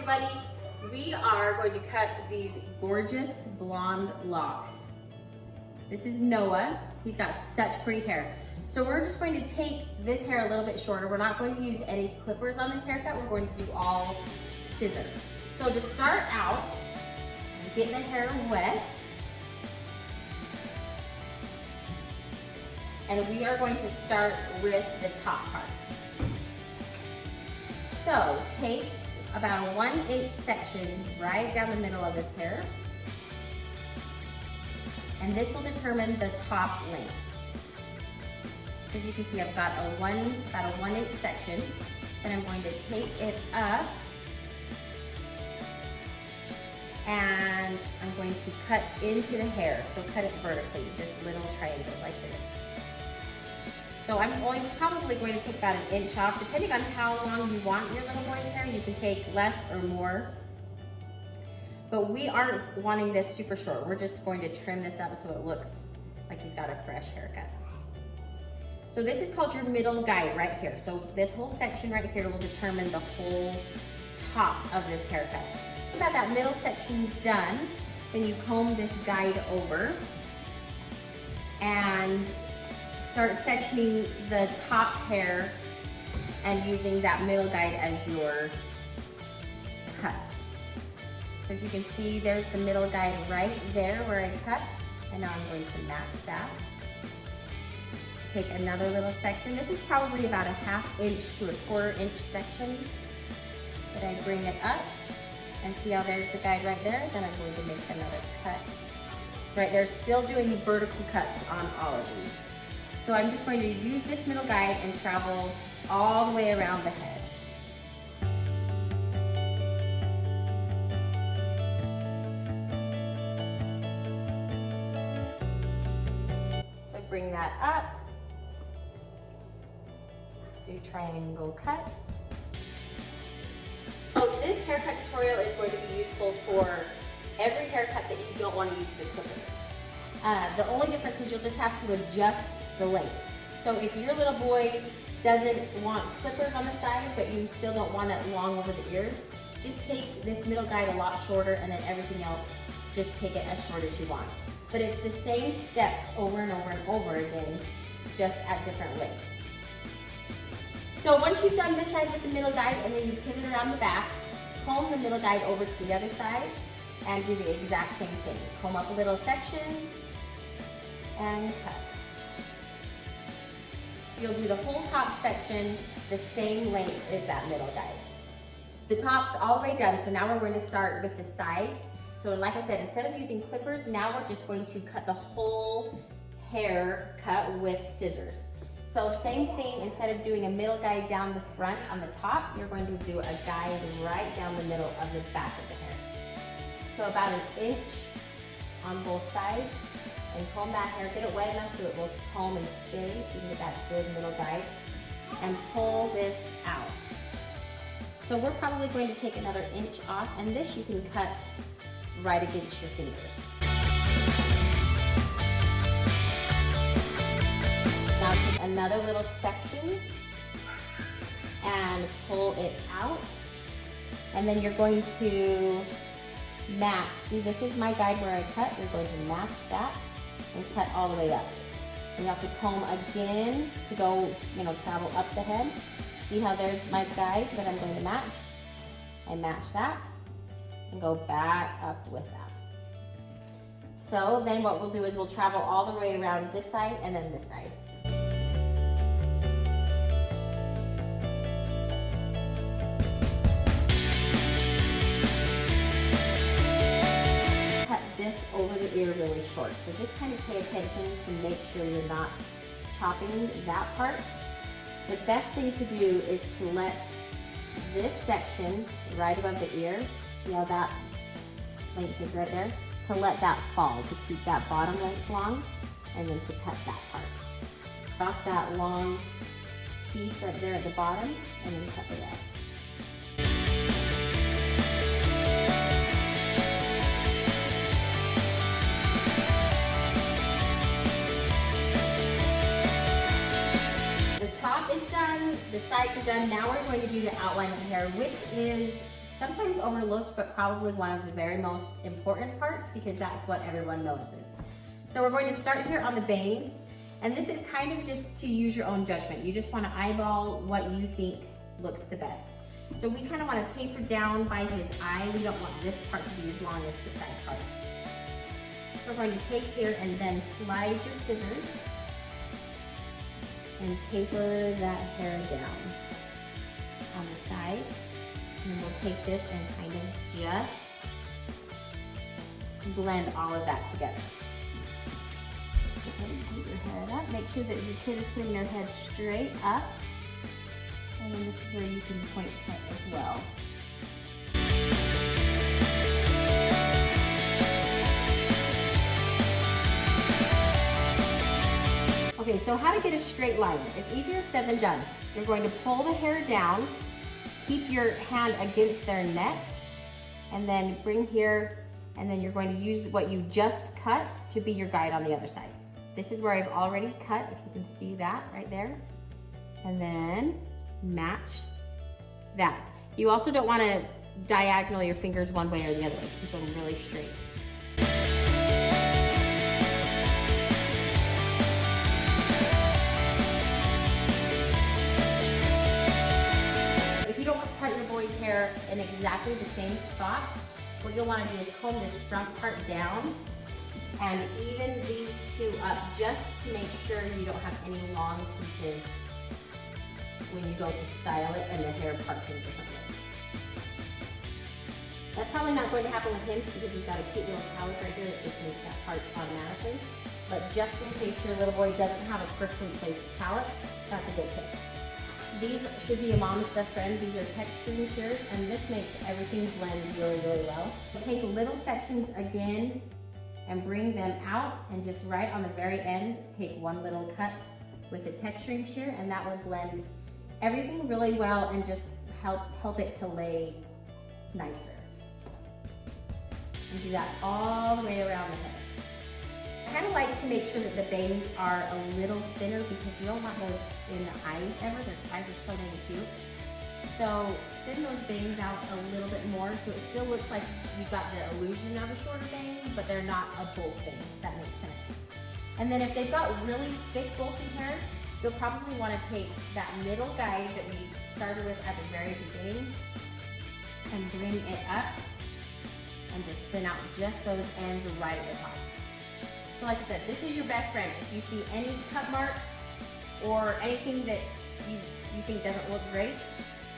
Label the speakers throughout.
Speaker 1: everybody. We are going to cut these gorgeous blonde locks. This is Noah. He's got such pretty hair. So we're just going to take this hair a little bit shorter. We're not going to use any clippers on this haircut. We're going to do all scissor. So to start out, get the hair wet. And we are going to start with the top part. So take about a 1-inch section right down the middle of this hair. And this will determine the top length. As you can see, I've got about a 1-inch section. And I'm going to take it up. And I'm going to cut into the hair. So cut it vertically, just little triangles like this. So I'm probably going to take about 1 inch off. Depending on how long you want your little boy's hair, you can take less or more. But we aren't wanting this super short. We're just going to trim this up so it looks like he's got a fresh haircut. So this is called your middle guide right here. So this whole section right here will determine the whole top of this haircut. Once you got that middle section done, then you comb this guide over and start sectioning the top hair and using that middle guide as your cut. So as you can see, there's the middle guide right there where I cut, and now I'm going to match that. Take another little section. This is probably about a 1/2 inch to a 1/4 inch sections. But I bring it up and see how there's the guide right there. Then I'm going to make another cut. Right there, still doing vertical cuts on all of these. So I'm just going to use this middle guide and travel all the way around the head. So bring that up, do triangle cuts. So this haircut tutorial is going to be useful for every haircut that you don't want to use the clippers. The only difference is you'll just have to adjust the lengths. So if your little boy doesn't want clippers on the side, but you still don't want it long over the ears, just take this middle guide a lot shorter, and then everything else, just take it as short as you want. But it's the same steps over and over and over again, just at different lengths. So once you've done this side with the middle guide and then you pivot around the back, comb the middle guide over to the other side and do the exact same thing. Comb up little sections and cut. So you'll do the whole top section the same length as that middle guide. The top's all the way done, so now we're going to start with the sides. So like I said, instead of using clippers, now we're just going to cut the whole hair cut with scissors. So same thing, instead of doing a middle guide down the front on the top, you're going to do a guide right down the middle of the back of the hair. So about 1 inch on both sides. And comb that hair, get it wet enough so it will comb and stay, so you can get that good middle guide. And pull this out. So we're probably going to take another 1 inch off, and this you can cut right against your fingers. Now take another little section and pull it out. And then you're going to match. See, this is my guide where I cut. You're going to match that and cut all the way up. And you have to comb again to go, travel up the head. See how there's my guide that I'm going to match? I match that and go back up with that. So then what we'll do is we'll travel all the way around this side and then this side. Over the ear really short. So just kind of pay attention to make sure you're not chopping that part. The best thing to do is to let this section right above the ear, see how that length is right there, to let that fall, to keep that bottom length long, and then to cut that part. Drop that long piece right there at the bottom, and then cut the rest. The top is done, the sides are done. Now we're going to do the outline of the hair, which is sometimes overlooked, but probably one of the very most important parts because that's what everyone notices. So we're going to start here on the bangs, and this is kind of just to use your own judgment. You just want to eyeball what you think looks the best. So we kind of want to taper down by his eye. We don't want this part to be as long as the side part. So we're going to take here and then slide your scissors and taper that hair down on the side. And then we'll take this and kind of just blend all of that together. Put your head up. Make sure that your kid is putting their head straight up. And then this is where you can point cut as well. Okay, so how to get a straight line. It's easier said than done. You're going to pull the hair down, keep your hand against their neck, and then bring here, and then you're going to use what you just cut to be your guide on the other side. This is where I've already cut, if you can see that right there. And then match that. You also don't want to diagonal your fingers one way or the other. Keep them really straight. If you don't cut your boy's hair in exactly the same spot, what you'll want to do is comb this front part down and even these two up just to make sure you don't have any long pieces when you go to style it and the hair parts in differently. That's probably not going to happen with him because he's got a cute little cowlick right here that just makes that part automatically. But just in case your little boy doesn't have a perfectly placed cowlick, that's a good tip. These should be a mom's best friend. These are texturing shears, and this makes everything blend really, really well. Take little sections again and bring them out, and just right on the very end, take one little cut with a texturing shear, and that will blend everything really well and just help it to lay nicer. And do that all the way around the head. I kind of like to make sure that the bangs are a little thinner because you don't want those in the eyes ever. Their eyes are so dang cute. So thin those bangs out a little bit more so it still looks like you've got the illusion of a shorter bang, but they're not a bulk bang, if that makes sense. And then if they've got really thick bulky hair, you'll probably want to take that middle guide that we started with at the very beginning and bring it up and just thin out just those ends right at the top. So like I said, this is your best friend. If you see any cut marks or anything that you think doesn't look great,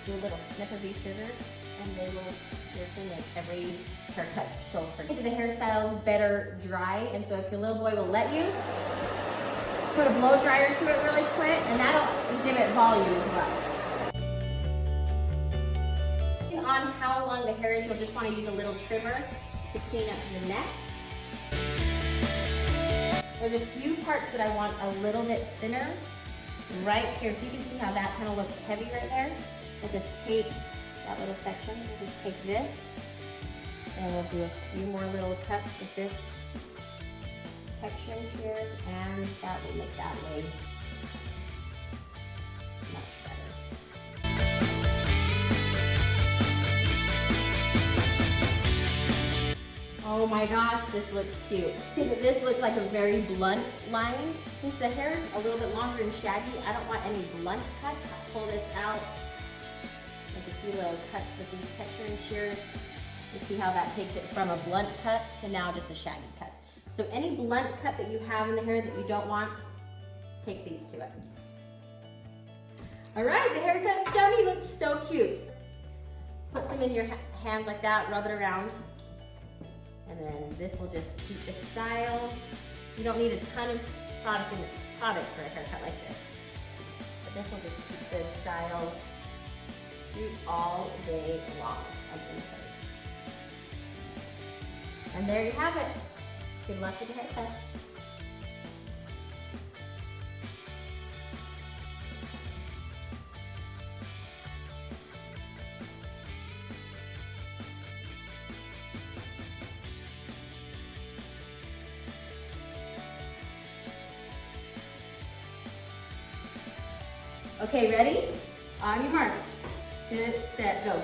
Speaker 1: do a little snip of these scissors and they will seriously make every haircut so pretty. The hairstyle is better dry, and so if your little boy will let you, put a blow dryer to it really quick and that'll give it volume as well. On how long the hair is, you'll just want to use a little trimmer to clean up the neck. There's a few parts that I want a little bit thinner. Right here, if you can see how that kind of looks heavy right there, we'll just take that little section, we'll just take this, and we'll do a few more little cuts with this texturing shears, and that will make that lay much better. Oh my gosh, this looks cute. This looks like a very blunt line. Since the hair is a little bit longer and shaggy, I don't want any blunt cuts. I'll pull this out, make a few little cuts with these texturing shears. You see how that takes it from a blunt cut to now just a shaggy cut. So any blunt cut that you have in the hair that you don't want, take these to it. All right, the haircut's done. He looks so cute. Put some in your hands like that, rub it around. And then this will just keep the style. You don't need a ton of product for a haircut like this. But this will just keep this style cute all day long and in place. And there you have it. Good luck with the haircut. Okay, ready? On your marks. Good, set, go.